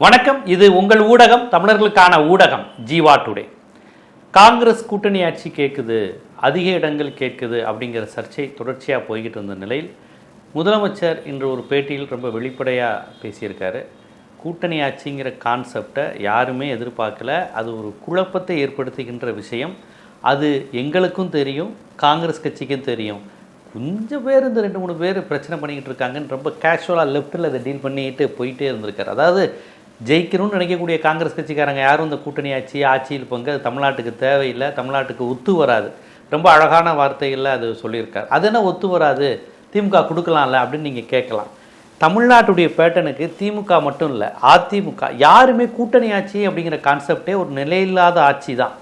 வணக்கம். இது உங்கள் ஊடகம், தமிழர்களுக்கான ஊடகம் ஜீவா டுடே. காங்கிரஸ் கூட்டணி ஆட்சி கேட்குது, அதிக இடங்கள் கேட்குது அப்படிங்கிற சர்ச்சை தொடர்ச்சியாக போய்கிட்டு இருந்த நிலையில் முதலமைச்சர் இன்று ஒரு பேட்டியில் ரொம்ப வெளிப்படையாக பேசியிருக்காரு. கூட்டணி ஆட்சிங்கிற கான்செப்டை யாருமே எதிர்பார்க்கல. அது ஒரு குழப்பத்தை ஏற்படுத்துகின்ற விஷயம். அது எங்களுக்கும் தெரியும், காங்கிரஸ் கட்சிக்கும் தெரியும். கொஞ்சம் பேர் இந்த 2-3 பேர் பிரச்சனை பண்ணிக்கிட்டு இருக்காங்கன்னு ரொம்ப கேஷுவலாக லெஃப்ட்டில் அதை டீல் பண்ணிட்டு போயிட்டே இருந்திருக்காரு. அதாவது ஜெயிக்கணும்னு நினைக்கக்கூடிய காங்கிரஸ் கட்சிக்காரங்க யாரும் இந்த கூட்டணி ஆட்சியில் பங்கு அது தமிழ்நாட்டுக்கு தேவையில்லை, தமிழ்நாட்டுக்கு ஒத்து வராது. ரொம்ப அழகான வார்த்தைகளில் அது சொல்லியிருக்கார். அது என்ன ஒத்து வராது, திமுக கொடுக்கலாம்ல அப்படின்னு நீங்கள் கேட்கலாம். தமிழ்நாட்டுடைய பேட்டனுக்கு திமுக மட்டும் இல்லை, அதிமுக யாருமே கூட்டணி ஆட்சி அப்படிங்கிற கான்செப்டே ஒரு நிலையில்லாத ஆட்சி தான்.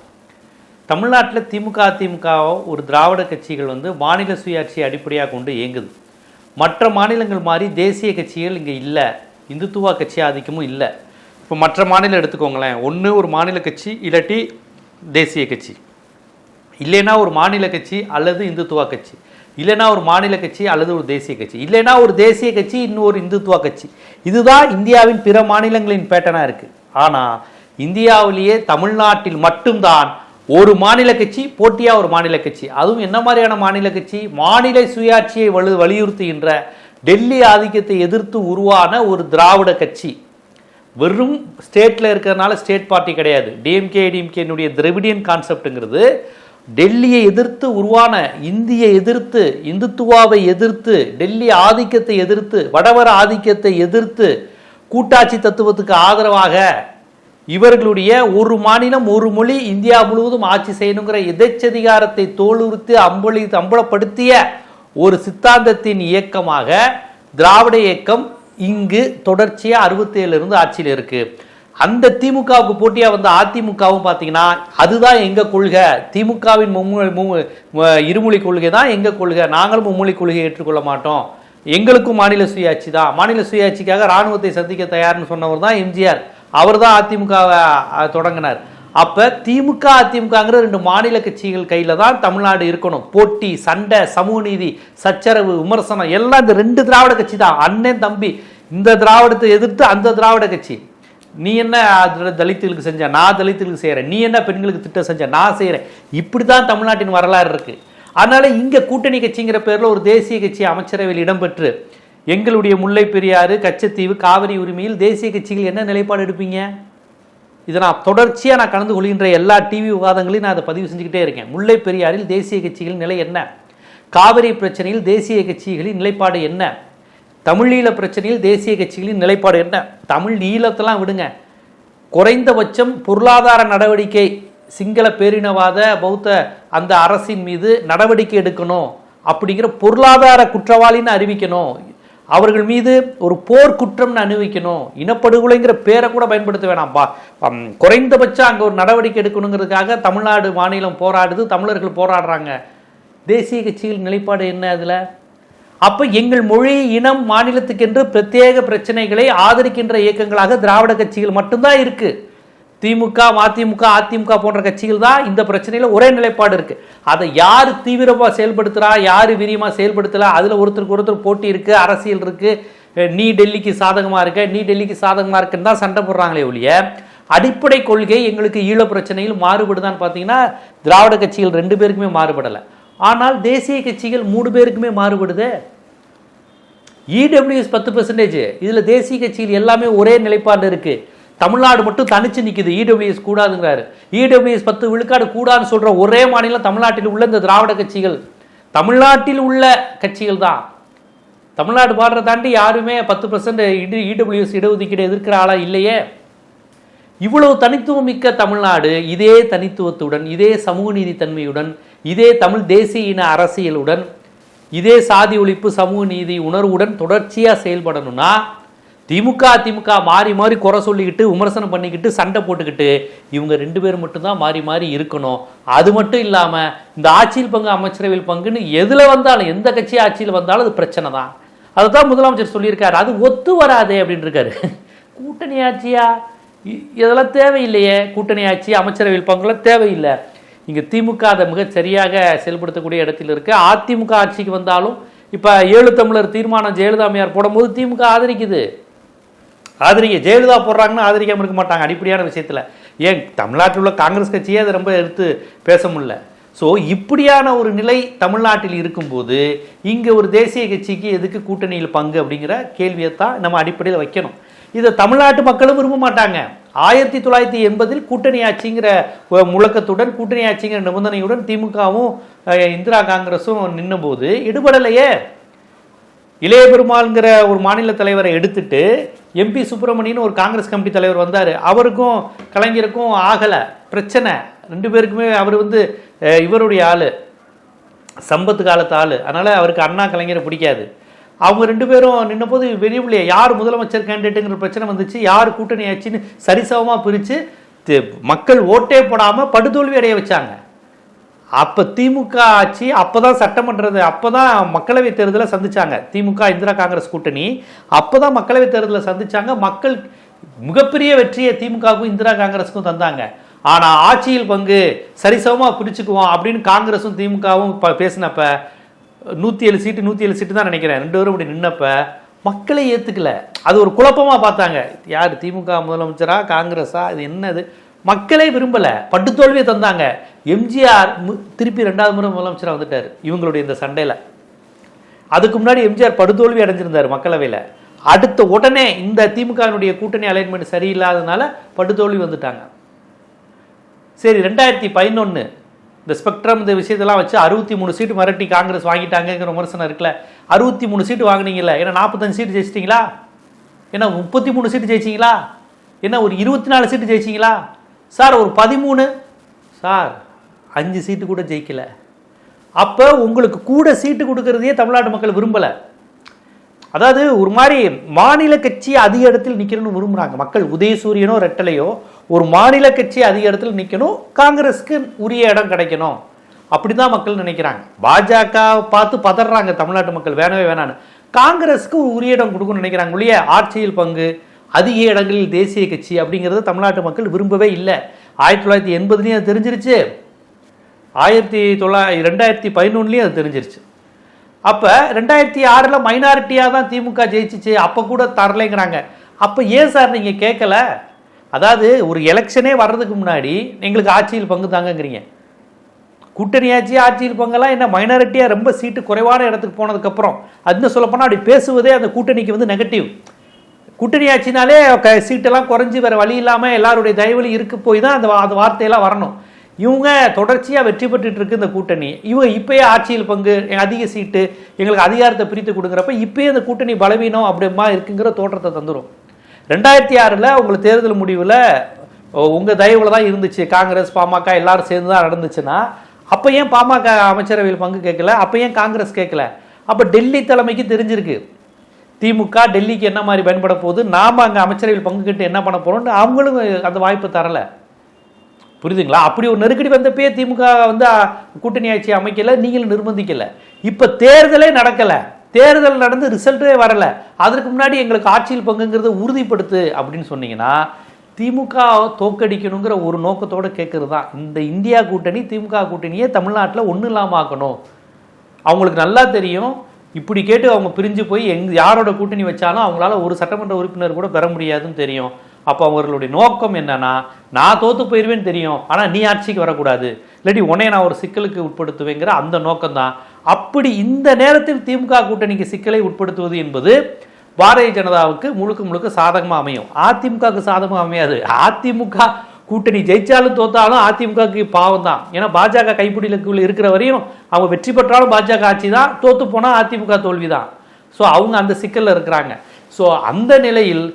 தமிழ்நாட்டில் திமுக அதிமுகவோ ஒரு திராவிட கட்சிகள் மாநில சுயாட்சியை அடிப்படையாக கொண்டு இயங்குது. மற்ற மாநிலங்கள் மாதிரி தேசிய கட்சிகள் இங்கே இல்லை, இந்துத்துவா கட்சி ஆதிக்கமும் இல்லை. இப்போ மற்ற மாநிலம் எடுத்துக்கோங்களேன், ஒன்று ஒரு மாநில கட்சி இல்லாட்டி தேசிய கட்சி, இல்லைன்னா ஒரு மாநில கட்சி அல்லது இந்துத்துவா கட்சி, இல்லைன்னா ஒரு மாநில கட்சி அல்லது ஒரு தேசிய கட்சி, இல்லைன்னா ஒரு தேசிய கட்சி இன்னொரு இந்துத்துவா கட்சி. இதுதான் இந்தியாவின் பிற மாநிலங்களின் பேட்டனாக இருக்குது. ஆனால் இந்தியாவிலேயே தமிழ்நாட்டில் மட்டும்தான் ஒரு மாநில கட்சி போட்டியாக ஒரு மாநில கட்சி. அதுவும் என்ன மாதிரியான மாநில கட்சி? மாநில சுயாட்சியை வலியுறுத்துகின்ற, டெல்லி ஆதிக்கத்தை எதிர்த்து உருவான ஒரு திராவிட கட்சி. வெறும் ஸ்டேட்டில் இருக்கிறதுனால ஸ்டேட் பார்ட்டி கிடையாது. டிஎம்கேனுடைய திராவிடியன் கான்செப்டுங்கிறது டெல்லியை எதிர்த்து உருவான, இந்தியை எதிர்த்து, இந்துத்துவாவை எதிர்த்து, டெல்லி ஆதிக்கத்தை எதிர்த்து, வடவர ஆதிக்கத்தை எதிர்த்து, கூட்டாட்சி தத்துவத்துக்கு ஆதரவாக இவர்களுடைய ஒரு மாநிலம் ஒரு மொழி இந்தியா முழுவதும் ஆட்சி செய்யணுங்கிற எதேச்சதிகாரத்தை தோலுறுத்தி அம்பலப்படுத்திய ஒரு சித்தாந்தத்தின் இயக்கமாக திராவிட இயக்கம் இங்கு தொடர்ச்சியாக 67 ஆட்சியில் இருக்கு. அந்த திமுகவுக்கு போட்டியாக வந்த அதிமுகவும் பார்த்தீங்கன்னா அதுதான் எங்கள் கொள்கை, திமுகவின் இருமொழி கொள்கை தான் எங்கள் கொள்கை, நாங்களும் மும்மொழி கொள்கையை ஏற்றுக்கொள்ள மாட்டோம், எங்களுக்கும் மாநில சுயாட்சி தான், மாநில சுயாட்சிக்காக இராணுவத்தை சந்திக்க தயார்னு சொன்னவர் தான் எம்ஜிஆர். அவர் தான் அதிமுகவை தொடங்கினார். அப்போ திமுக அதிமுகங்கிற 2 மாநில கட்சிகள் கையில் தான் தமிழ்நாடு இருக்கணும். போட்டி, சண்டை, சமூக நீதி, சச்சரவு, விமர்சனம் எல்லாம் இந்த 2 திராவிட கட்சி தான். அண்ணன் தம்பி, இந்த திராவிடத்தை எதிர்த்து அந்த திராவிட கட்சி. நீ என்ன தலித்துகளுக்கு செஞ்ச, நான் தலித்துகளுக்கு செய்கிறேன், நீ என்ன பெண்களுக்கு திட்டம் செஞ்ச, நான் செய்கிறேன். இப்படி தான் தமிழ்நாட்டின் வரலாறு இருக்குது. அதனால இங்கே கூட்டணி கட்சிங்கிற பேரில் ஒரு தேசிய கட்சி அமைச்சரவையில் இடம்பெற்று எங்களுடைய முல்லை பெரியாறு, கச்சத்தீவு, காவிரி உரிமையில் தேசிய கட்சிகள் என்ன நிலைப்பாடு எடுப்பீங்க? இதை நான் தொடர்ச்சியாக கலந்து கொள்கின்ற எல்லா டிவி விவாதங்களையும் நான் அதை பதிவு செஞ்சுக்கிட்டே இருக்கேன். முல்லை பெரியாறில் தேசிய கட்சிகளின் நிலை என்ன? காவிரி பிரச்சனையில் தேசிய கட்சிகளின் நிலைப்பாடு என்ன? தமிழீழ பிரச்சனையில் தேசிய கட்சிகளின் நிலைப்பாடு என்ன? தமிழ் ஈழத்தெல்லாம் விடுங்க, குறைந்தபட்சம் பொருளாதார நடவடிக்கை சிங்கள பேரினவாத பௌத்த அந்த அரசின் மீது நடவடிக்கை எடுக்கணும், அப்படிங்கிற பொருளாதார குற்றவாளின்னு அறிவிக்கணும், அவர்கள் மீது ஒரு போர் குற்றம்னு அனுபவிக்கணும், இனப்படுகொலைங்கிற பேரை கூட பயன்படுத்த வேணாம்பா, குறைந்தபட்சம் அங்கே ஒரு நடவடிக்கை எடுக்கணுங்கிறதுக்காக தமிழ்நாடு மாநிலம் போராடுது, தமிழர்கள் போராடுறாங்க. தேசிய கட்சிகள் நிலைப்பாடு என்ன அதில்? அப்போ எங்கள் மொழி, இனம், மாநிலத்துக்கென்று பிரத்யேக பிரச்சனைகளை ஆதரிக்கின்ற இயக்கங்களாக திராவிட கட்சிகள் மட்டும்தான் இருக்கு. திமுக, மதிமுக, அதிமுக போன்ற கட்சிகள் தான் இந்த பிரச்சனையில் ஒரே நிலைப்பாடு இருக்கு. அதை யார் தீவிரமாக செயல்படுத்துறா, யார் வீரியமாக செயல்படுத்தல, அதில் ஒருத்தருக்கு ஒருத்தர் போட்டி இருக்கு, அரசியல் இருக்கு. நீ டெல்லிக்கு சாதகமாக இருக்க, நீ டெல்லிக்கு சாதகமாக இருக்குன்னு தான் சண்டை போடுறாங்களே ஒழிய அடிப்படை கொள்கை எங்களுக்கு ஈழ பிரச்சனையில் மாறுபடுதான்னு பார்த்தீங்கன்னா திராவிட கட்சிகள் 2 பேருக்குமே மாறுபடலை. ஆனால் தேசிய கட்சிகள் 3 பேருக்குமே மாறுபடுது. இடபிள்யூஎஸ் 10%, இதில் தேசிய கட்சிகள் எல்லாமே ஒரே நிலைப்பாடு இருக்கு. தமிழ்நாடு மட்டும் தனிச்சு நிற்குது, இடபிள்யூஎஸ் கூடாதுங்கிறாரு. இடபிள்யூஎஸ் 10 விழுக்காடு கூடாதுன்னு சொல்ற ஒரே மாநிலம் தமிழ்நாட்டில் உள்ள இந்த திராவிட கட்சிகள், தமிழ்நாட்டில் உள்ள கட்சிகள் தான். தமிழ்நாடு பாடுற தாண்டி யாருமே 10% இடபிள்யூஎஸ் இடஒதுக்கீடு எதிர்க்கிற ஆளா இல்லையே. இவ்வளவு தனித்துவம் மிக்க தமிழ்நாடு இதே தனித்துவத்துடன், இதே சமூக நீதி தன்மையுடன், இதே தமிழ் தேசிய இன அரசியலுடன், இதே சாதி ஒழிப்பு சமூக நீதி உணர்வுடன் தொடர்ச்சியாக செயல்படணும்னா திமுக அதிமுக மாறி மாறி குறை சொல்லிக்கிட்டு விமர்சனம் பண்ணிக்கிட்டு சண்டை போட்டுக்கிட்டு இவங்க 2 பேர் மட்டும்தான் மாறி மாறி இருக்கணும். அது மட்டும் இல்லாமல் இந்த ஆட்சியில் பங்கு, அமைச்சரவையில் பங்குன்னு எதில் வந்தாலும், எந்த கட்சி ஆட்சியில் வந்தாலும் அது பிரச்சனை தான். அதுதான் முதலமைச்சர் சொல்லியிருக்காரு. அது ஒத்து வராதே அப்படின்னு இருக்காரு. கூட்டணி ஆட்சியா, இதெல்லாம் தேவையில்லையே. கூட்டணி ஆட்சி, அமைச்சரவையில் பங்குலாம் தேவையில்லை. இங்கே திமுக அதை மிக சரியாக செயல்படுத்தக்கூடிய இடத்தில் இருக்கு. அதிமுக ஆட்சிக்கு வந்தாலும் இப்போ 7 தமிழர் தீர்மானம் ஜெயலலிதா அம்மையார் போடும்போது திமுக ஆதரிக்குது. ஆதரிக்க ஜெயலலிதா போடுறாங்கன்னு ஆதரிக்காமல் இருக்க மாட்டாங்க அடிப்படையான விஷயத்தில். ஏன் தமிழ்நாட்டில் உள்ள காங்கிரஸ் கட்சியே அதை ரொம்ப எடுத்து பேச முடியல. ஸோ இப்படியான ஒரு நிலை தமிழ்நாட்டில் இருக்கும்போது இங்கே ஒரு தேசிய கட்சிக்கு எதுக்கு கூட்டணியில் பங்கு அப்படிங்கிற கேள்வியை தான் நம்ம அடிப்படையில் வைக்கணும். இதை தமிழ்நாட்டு மக்களும் விரும்ப மாட்டாங்க. 1980 கூட்டணி ஆட்சிங்கிற முழக்கத்துடன் கூட்டணி ஆட்சிங்கிற நிபந்தனையுடன் திமுகவும் இந்திரா காங்கிரஸும் நின்னும்போது எடுபடலையே. இளைய பெருமாள்ங்கிற ஒரு மாநில தலைவரை எடுத்துட்டு எம்பி சுப்பிரமணியன் ஒரு காங்கிரஸ் கமிட்டி தலைவர் வந்தார். அவருக்கும் கலைஞருக்கும் ஆகலை பிரச்சனை. ரெண்டு பேருக்குமே அவர் இவருடைய ஆள், சம்பத்து காலத்து ஆள். அதனால் அவருக்கு அண்ணா கலைஞரை பிடிக்காது. அவங்க ரெண்டு பேரும் நின்ன போது வெளியே யார் முதலமைச்சர் கேண்டிடேட்டுங்கிற பிரச்சனை வந்துச்சு. யார் கூட்டணி ஆச்சுன்னு சரிசமமாக பிரித்து மக்கள் ஓட்டே போடாமல் படுதோல்வி அடைய வச்சாங்க. அப்போ திமுக ஆட்சி அப்போ தான் சட்டமன்றது, அப்போ தான் மக்களவை தேர்தலை சந்திச்சாங்க. திமுக இந்திரா காங்கிரஸ் கூட்டணி அப்போ தான் மக்களவை தேர்தலை சந்திச்சாங்க. மக்கள் மிகப்பெரிய வெற்றியை திமுகவுக்கும் இந்திரா காங்கிரஸுக்கும் தந்தாங்க. ஆனால் ஆட்சியில் பங்கு சரிசமமாக பிரிச்சுக்குவோம் அப்படின்னு காங்கிரஸும் திமுகவும் பேசினப்ப 107 சீட்டு தான் நினைக்கிறேன், ரெண்டு பேரும் இப்படி நின்னப்ப மக்களை ஏற்றுக்கல. அது ஒரு குழப்பமாக பார்த்தாங்க. யார் திமுக முதலமைச்சரா காங்கிரஸா, இது என்னது, மக்களே விரும்பலை, பட்டுத்தோல்வியை தந்தாங்க. எம்ஜிஆர் திருப்பி 2வது முறை முதலமைச்சராக வந்துட்டார் இவங்களுடைய இந்த சண்டையில். அதுக்கு முன்னாடி எம்ஜிஆர் படுதோல்வி அடைஞ்சிருந்தார் மக்களவையில். அடுத்த உடனே இந்த திமுகவினுடைய கூட்டணி அலைன்மெண்ட் சரியில்லாததுனால படுதோல்வி வந்துட்டாங்க. சரி, 2011 இந்த ஸ்பெக்ட்ரம் இந்த விஷயத்தெல்லாம் வச்சு 63 சீட்டு மிரட்டி காங்கிரஸ் வாங்கிட்டாங்கிற விமர்சனம் இருக்குல்ல. 63 சீட்டு வாங்கினீங்கல்ல, ஏன்னா 45 சீட்டு ஜெயிச்சிட்டிங்களா, ஏன்னா 33 சீட்டு ஜெயிச்சிங்களா, என்ன ஒரு 24 சீட்டு ஜெயிச்சிங்களா சார், ஒரு 13 சார், 5 சீட்டு கூட ஜெயிக்கல. அப்போ உங்களுக்கு கூட சீட்டு கொடுக்கறதையே தமிழ்நாட்டு மக்கள் விரும்பலை. அதாவது ஒரு மாதிரி மாநில கட்சி அதிக இடத்தில் நிற்கணும்னு விரும்புகிறாங்க மக்கள். உதயசூரியனோ ரெட்டலையோ ஒரு மாநில கட்சி அதிக இடத்தில் நிற்கணும், காங்கிரஸுக்கு உரிய இடம் கிடைக்கணும், அப்படி தான் மக்கள் நினைக்கிறாங்க. பாஜக பார்த்து பதறாங்க தமிழ்நாட்டு மக்கள், வேணவே வேணான்னு. காங்கிரஸுக்கு ஒரு உரிய இடம் கொடுக்கணும்னு நினைக்கிறாங்க இல்லையா. ஆட்சியில் பங்கு, அதிக இடங்களில் தேசிய கட்சி அப்படிங்கிறது தமிழ்நாட்டு மக்கள் விரும்பவே இல்லை. 1980 அது தெரிஞ்சிருச்சு, 2011 அது தெரிஞ்சிருச்சு. அப்போ 2006 மைனாரிட்டியாக தான் திமுக ஜெயிச்சிச்சு, அப்போ கூட தரலைங்கிறாங்க. அப்போ ஏன் சார் நீங்கள் கேட்கல? அதாவது ஒரு எலெக்ஷனே வர்றதுக்கு முன்னாடி எங்களுக்கு ஆட்சியில் பங்கு தாங்கங்கிறீங்க. கூட்டணி ஆட்சி ஆட்சியில் பங்கெல்லாம் என்ன மைனாரிட்டியாக ரொம்ப சீட்டு குறைவான இடத்துக்கு போனதுக்கப்புறம் அதுன்னு சொல்லப்போனால் அப்படி பேசுவதே அந்த கூட்டணிக்கு நெகட்டிவ். கூட்டணி ஆட்சினாலே சீட்டெல்லாம் குறைஞ்சி வேறு வழி இல்லாமல் எல்லாருடைய தயவுல இருக்கு போய் தான் அந்த வார்த்தையெல்லாம் வரணும். இவங்க தொடர்ச்சியாக வெற்றி பெற்றுட்டு இருக்கு இந்த கூட்டணி. இவங்க இப்பயே ஆட்சியில் பங்கு, அதிக சீட்டு, எங்களுக்கு அதிகாரத்தை பிரித்து கொடுக்குறப்ப இப்பயே அந்த கூட்டணி பலவீனம் அப்படிமா இருக்குங்கிற தோற்றத்தை தந்துடும். 2006 உங்களுக்கு தேர்தல் முடிவில் உங்கள் தயவுல தான் இருந்துச்சு, காங்கிரஸ் பாமக எல்லாரும் சேர்ந்து தான் நடந்துச்சுன்னா அப்போ ஏன் பாமக அமைச்சரவையில் பங்கு கேட்கல, அப்போ ஏன் காங்கிரஸ் கேட்கல? அப்போ டெல்லி தலைமைக்கு தெரிஞ்சிருக்கு திமுக டெல்லிக்கு என்ன மாதிரி பயன்பட போகுது, நாம் அங்கே அமைச்சரவையில் பங்கு கேட்டு என்ன பண்ண போகிறோம்னு அவங்களும் அந்த வாய்ப்பு தரலை. புரியுதுங்களா? அப்படி ஒரு நெருக்கடி வந்தப்பே திமுக கூட்டணி ஆட்சி அமைக்கல, நீங்களும் நிர்பந்திக்கல. இப்போ தேர்தலே நடக்கலை, தேர்தல் நடந்து ரிசல்ட்டே வரலை, அதற்கு முன்னாடி எங்களுக்கு ஆட்சியில் பங்குங்கிறத உறுதிப்படுத்து அப்படின்னு சொன்னீங்கன்னா திமுக தோக்கடிக்கணுங்கிற ஒரு நோக்கத்தோடு கேட்கறது தான். இந்த இந்தியா கூட்டணி திமுக கூட்டணியே தமிழ்நாட்டில் ஒன்றும் இல்லாமல் ஆக்கணும். அவங்களுக்கு நல்லா தெரியும், இப்படி கேட்டு அவங்க பிரிஞ்சு போய் யாரோட கூட்டணி வச்சாலும் அவங்களால ஒரு சட்டமன்ற உறுப்பினர் கூட பெற முடியாதுன்னு தெரியும். அப்போ அவர்களுடைய நோக்கம் என்னன்னா, நான் தோற்று போயிடுவேன்னு தெரியும், ஆனால் நீ ஆட்சிக்கு வரக்கூடாது, இல்லாட்டி உன்னைய நான் ஒரு சிக்கலுக்கு உட்படுத்துவேங்கிற அந்த நோக்கம்தான். அப்படி இந்த நேரத்தில் திமுக கூட்டணிக்கு சிக்கலை உட்படுத்துவது என்பது பாரதிய ஜனதாவுக்கு முழுக்க சாதகமாக அமையும், அதிமுகவுக்கு சாதகமாக அமையாது. அதிமுக கூட்டணி ஜெயிச்சாலும் தோத்தாலும் அதிமுகவுக்கு பாவம் தான். ஏன்னா பாஜக கைப்பிடிக்குள்ள இருக்கிற வரையும் அவங்க வெற்றி பெற்றாலும் பாஜக ஆட்சி தான், தோற்று போனால் அதிமுக தோல்வி தான். ஸோ அவங்க அந்த சிக்கலில் இருக்கிறாங்க. ஸோ அந்த நிலையில்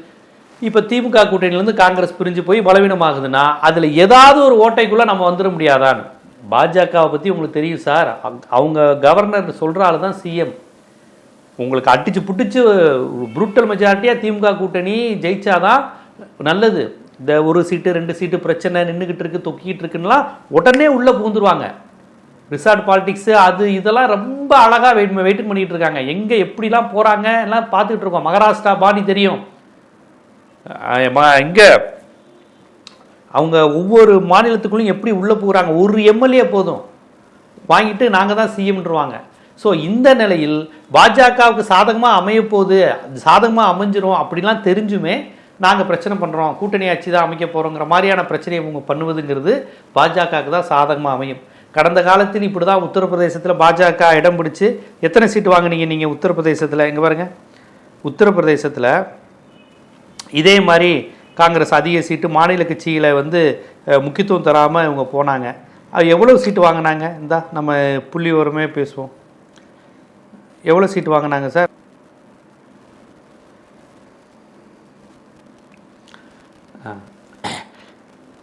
இப்போ திமுக கூட்டணியிலேருந்து காங்கிரஸ் பிரிஞ்சு போய் பலவீனமாகுதுன்னா அதில் ஏதாவது ஒரு ஓட்டைக்குள்ளே நம்ம வந்துட முடியாதான்னு. பாஜகவை பற்றி உங்களுக்கு தெரியும் சார், அவங்க கவர்னர் சொல்கிற ஆள் தான் சிஎம். உங்களுக்கு அடிச்சு புட்டிச்சு புரூட்டல் மெஜாரிட்டியாக திமுக கூட்டணி ஜெயிச்சாதான் நல்லது. இந்த ஒரு சீட்டு 2 சீட்டு பிரச்சனை நின்றுக்கிட்டு இருக்கு, தொக்கிக்கிட்டு இருக்குன்னா உடனே உள்ளே பூந்துருவாங்க. ரிசார்ட் பாலிடிக்ஸு அது இதெல்லாம் ரொம்ப அழகாக வெயிட் பண்ணிக்கிட்டு இருக்காங்க. எங்கே எப்படிலாம் போகிறாங்க எல்லாம் பார்த்துக்கிட்டு இருக்கோம். மகாராஷ்டிரா பாணி தெரியும். இங்கே அவங்க ஒவ்வொரு மாநிலத்துக்குள்ளும் எப்படி உள்ளே போகிறாங்க, ஒரு எம்எல்ஏ போதும் வாங்கிட்டு நாங்கள் தான் சிஎம்ன்றுவாங்க. ஸோ இந்த நிலையில் பாஜகவுக்கு சாதகமாக அமைய போகுது, சாதகமாக அமைஞ்சிரும் அப்படிலாம் தெரிஞ்சுமே நாங்கள் பிரச்சனை பண்ணுறோம், கூட்டணி ஆட்சி தான் அமைக்க போகிறோங்கிற மாதிரியான பிரச்சனையை இவங்க பண்ணுவதுங்கிறது பாஜகவுக்கு தான் சாதகமாக அமையும். கடந்த காலத்தில் இப்படி தான் உத்தரப்பிரதேசத்தில் பாஜக இடம் பிடிச்சி எத்தனை சீட்டு வாங்கினீங்க நீங்கள் உத்தரப்பிரதேசத்தில்? இங்கே பாருங்கள், உத்தரப்பிரதேசத்தில் இதே மாதிரி காங்கிரஸ் அதிக சீட்டு, மாநில கட்சியில் முக்கியத்துவம் தராமல் இவங்க போனாங்க. அது எவ்வளோ சீட்டு வாங்கினாங்க? இந்தா நம்ம புள்ளி விவரமே பேசுவோம். எவ்வளோ சீட்டு வாங்கினாங்க சார்?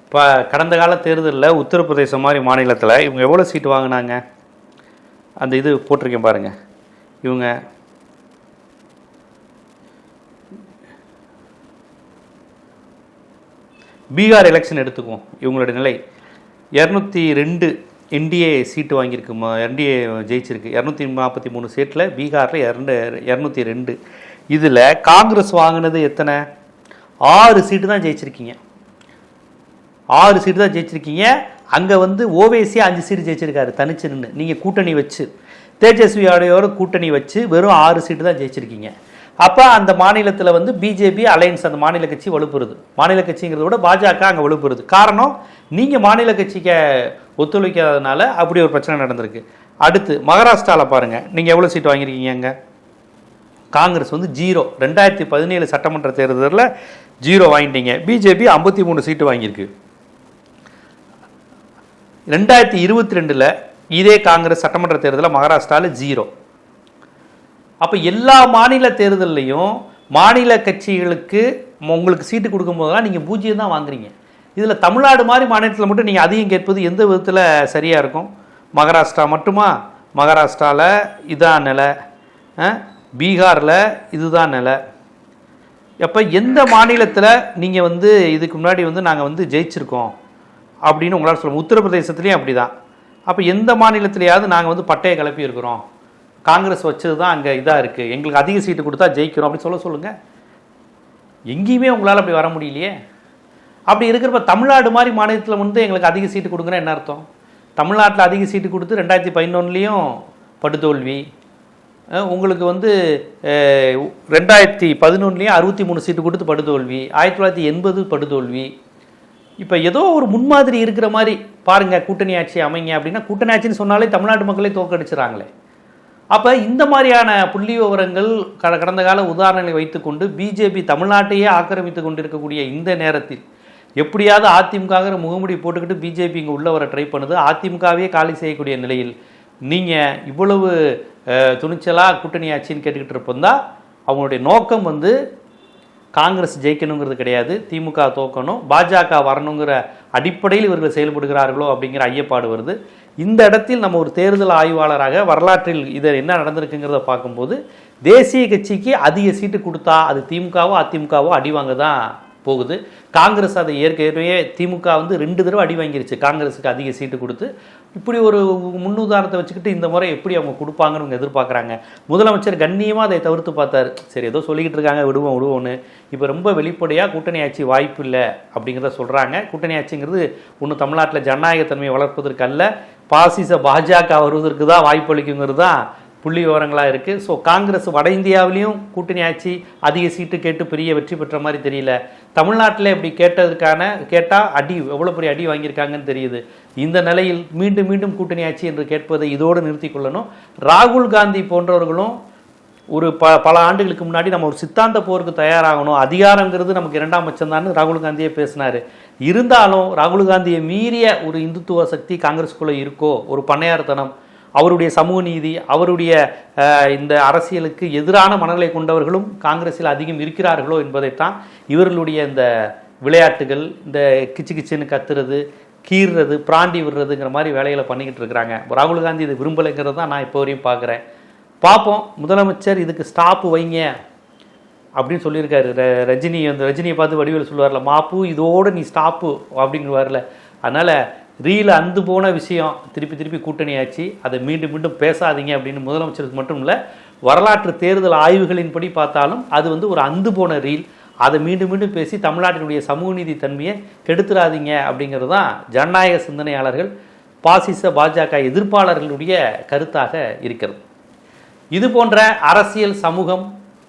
இப்போ கடந்த கால தேர்தலில் உத்தரப்பிரதேசம் மாதிரி மாநிலத்தில் இவங்க எவ்வளோ சீட்டு வாங்கினாங்க? அந்த இது போட்டிருக்கேன் பாருங்கள். இவங்க பீகார் எலெக்ஷன் எடுத்துக்குவோம். இவங்களோட நிலை 202 என்டிஏ சீட்டு வாங்கியிருக்கு. என்டிஏ ஜெயிச்சிருக்கு 243 சீட்டில். பீகாரில் 202. இதில் காங்கிரஸ் வாங்கினது எத்தனை? 6 சீட்டு தான் ஜெயிச்சிருக்கீங்க. 6 சீட்டு தான் ஜெயிச்சிருக்கீங்க. அங்கே ஓவைசி 5 சீட்டு ஜெயிச்சிருக்காரு தனிச்சு நின்று. நீங்கள் கூட்டணி வச்சு தேஜஸ்வி யாதவோட கூட்டணி வச்சு வெறும் 6 சீட்டு தான் ஜெயிச்சிருக்கீங்க. அப்போ அந்த மாநிலத்தில் பிஜேபி அலையன்ஸ், அந்த மாநில கட்சி வலுப்புறுது. மாநில கட்சிங்கிறத விட பாஜக அங்கே வலுப்புறுது. காரணம், நீங்கள் மாநில கட்சிக்கு ஒத்துழைக்காததுனால அப்படி ஒரு பிரச்சனை நடந்திருக்கு. அடுத்து மகாராஷ்டிராவில் பாருங்கள், நீங்கள் எவ்வளோ சீட்டு வாங்கியிருக்கீங்க? அங்கே காங்கிரஸ் 0. 2017 சட்டமன்ற தேர்தலில் 0 வாங்கிட்டீங்க. பிஜேபி 53 சீட்டு வாங்கியிருக்கு. 2022 இதே காங்கிரஸ் சட்டமன்ற தேர்தலில் மகாராஷ்டிராவில் 0. அப்போ எல்லா மாநில தேர்தல்லையும் மாநில கட்சிகளுக்கு உங்களுக்கு சீட்டு கொடுக்கும்போதெல்லாம் நீங்கள் 0 தான் வாங்குறீங்க. இதில் தமிழ்நாடு மாதிரி மாநிலத்தில் மட்டும் நீங்கள் அதிகம் கேட்பது எந்த விதத்தில் சரியாக இருக்கும்? மகாராஷ்டிரா மட்டுமா? மகாராஷ்டிராவில் இதான் நிலை, பீகாரில் இதுதான் நிலை. அப்போ எந்த மாநிலத்தில் நீங்கள் இதுக்கு முன்னாடி நாங்கள் ஜெயிச்சிருக்கோம் அப்படின்னு உங்களால் சொல்லுவோம்? உத்தரப்பிரதேசத்துலேயும் அப்படி தான். அப்போ எந்த மாநிலத்திலையாவது நாங்கள் பட்டையை கிளப்பி இருக்கிறோம், காங்கிரஸ் வச்சது தான் அங்கே இதாக இருக்குது, எங்களுக்கு அதிக சீட்டு கொடுத்தா ஜெயிக்கிறோம் அப்படின்னு சொல்லுங்கள். எங்கேயுமே உங்களால் அப்படி வர முடியலையே. அப்படி இருக்கிறப்ப தமிழ்நாடு மாதிரி மாநிலத்தில் எங்களுக்கு அதிக சீட்டு கொடுக்குறேன் என்ன அர்த்தம்? தமிழ்நாட்டில் அதிக சீட்டு கொடுத்து 2011 படுதோல்வி, உங்களுக்கு 2011 63 சீட்டு கொடுத்து படுதோல்வி, 1980 படுதோல்வி. இப்போ ஏதோ ஒரு முன்மாதிரி இருக்கிற மாதிரி பாருங்கள், கூட்டணி ஆட்சி அமைங்க அப்படின்னா கூட்டணி ஆட்சின்னு சொன்னாலே தமிழ்நாட்டு மக்களே தோற்கடிச்சிடறாங்களே. அப்போ இந்த மாதிரியான புள்ளி விவரங்கள் கடந்த கால உதாரணங்களை வைத்துக்கொண்டு பிஜேபி தமிழ்நாட்டையே ஆக்கிரமித்து கொண்டிருக்கக்கூடிய இந்த நேரத்தில் எப்படியாவது அதிமுக முகமுடி போட்டுக்கிட்டு பிஜேபி இங்கே உள்ள வர ட்ரை பண்ணுது. அதிமுகவே காலி செய்யக்கூடிய நிலையில் நீங்கள் இவ்வளவு துணிச்சலாக கூட்டணி ஆட்சின்னு கேட்டுக்கிட்டு இருப்போம்னா அவங்களுடைய நோக்கம் காங்கிரஸ் ஜெயிக்கணுங்கிறது கிடையாது, திமுக தோக்கணும், பாஜக வரணுங்கிற அடிப்படையில் இவர்கள் செயல்படுகிறார்களோ அப்படிங்கிற ஐயப்பாடு வருது. இந்த இடத்தில் நம்ம ஒரு தேர்தல் ஆய்வாளராக வரலாற்றில் இதை என்ன நடந்திருக்குங்கிறத பார்க்கும்போது தேசிய கட்சிக்கு அதிக சீட்டு கொடுத்தா அது திமுகவோ அதிமுகவோ அடி வாங்க தான் போகுது. காங்கிரஸ் அதை ஏற்கனவே திமுக 2 தடவை அடி வாங்கிருச்சு காங்கிரஸுக்கு அதிக சீட்டு கொடுத்து. இப்படி ஒரு முன்னுதாரணத்தை வச்சுக்கிட்டு இந்த முறை எப்படி அவங்க கொடுப்பாங்கன்னு அவங்க எதிர்பார்க்குறாங்க. முதலமைச்சர் கண்ணியமாக அதை தவிர்த்து பார்த்தார். சரி ஏதோ சொல்லிக்கிட்டு இருக்காங்க, விடுவோன்னு. இப்போ ரொம்ப வெளிப்படையாக கூட்டணி ஆட்சி வாய்ப்பு இல்லை அப்படிங்கிறத சொல்கிறாங்க. கூட்டணி ஆட்சிங்கிறது ஒன்றும் தமிழ்நாட்டில் ஜனநாயகத்தன்மையை வளர்ப்பதற்கு அல்ல, பாசிச பாஜக வருவதற்கு தான் வாய்ப்பு அளிக்குங்கிறது தான் புள்ளி விவரங்களாக இருக்குது. ஸோ காங்கிரஸ் வட இந்தியாவிலையும் கூட்டணி ஆட்சி அதிக சீட்டு கேட்டு பெரிய வெற்றி பெற்ற மாதிரி தெரியல. தமிழ்நாட்டில் இப்படி கேட்டால் அடி எவ்வளோ பெரிய அடி வாங்கியிருக்காங்கன்னு தெரியுது. இந்த நிலையில் மீண்டும் மீண்டும் கூட்டணி ஆட்சி என்று கேட்பதை இதோடு நிறுத்தி கொள்ளணும். ராகுல் காந்தி போன்றவர்களும் ஒரு பல ஆண்டுகளுக்கு முன்னாடி நம்ம ஒரு சித்தாந்த போருக்கு தயாராகணும், அதிகாரங்கிறது நமக்கு 2ஆம் பட்சம்தான் ராகுல் காந்தியே பேசினார். இருந்தாலும் ராகுல் காந்தியை மீறிய ஒரு இந்துத்துவ சக்தி காங்கிரஸுக்குள்ளே இருக்கோ, ஒரு பண்ணையார்த்தனம், அவருடைய சமூக நீதி, அவருடைய இந்த அரசியலுக்கு எதிரான மனநிலை கொண்டவர்களும் காங்கிரஸில் அதிகம் இருக்கிறார்களோ என்பதைத்தான் இவர்களுடைய இந்த விளையாட்டுகள், இந்த கிச்சு கிச்சுன்னு கத்துறது, கீறுறது, பிராண்டி விடுறதுங்கிற மாதிரி வேலைகளை பண்ணிக்கிட்டு இருக்கிறாங்க. ராகுல் காந்தி இது விரும்பலைங்கிறது தான் நான் இப்போ வரையும் பார்க்குறேன். பார்ப்போம், முதலமைச்சர் இதுக்கு ஸ்டாப்பு வைங்க அப்படின்னு சொல்லியிருக்காரு. ரஜினியை பார்த்து வடிவேல் சொல்லுவார்ல, மாப்பு இதோடு நீ ஸ்டாப்பு அப்படிங்குவார்ல. அதனால் ரீல அந்து போன விஷயம் திருப்பி கூட்டணி ஆச்சு, அதை மீண்டும் மீண்டும் பேசாதீங்க அப்படின்னு முதலமைச்சருக்கு மட்டும் இல்லை, வரலாற்று தேர்தல் ஆய்வுகளின்படி பார்த்தாலும் அது ஒரு அந்து போன ரீல். அதை மீண்டும் மீண்டும் பேசி தமிழ்நாட்டினுடைய சமூக நீதி தன்மையை கெடுத்துடாதீங்க அப்படிங்கிறது தான் ஜனநாயக சிந்தனையாளர்கள், பாசிச பாஜக எதிர்ப்பாளர்களுடைய கருத்தாக இருக்கிறது. இது போன்ற அரசியல், சமூகம்,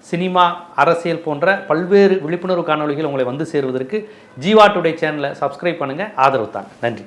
சினிமா, அரசியல் போன்ற பல்வேறு விழிப்புணர்வு காணொளிகள் உங்களை வந்து சேருவதற்கு ஜீவா டுடே சேனலை சப்ஸ்கிரைப் பண்ணுங்கள், ஆதரவு தாங்க. நன்றி.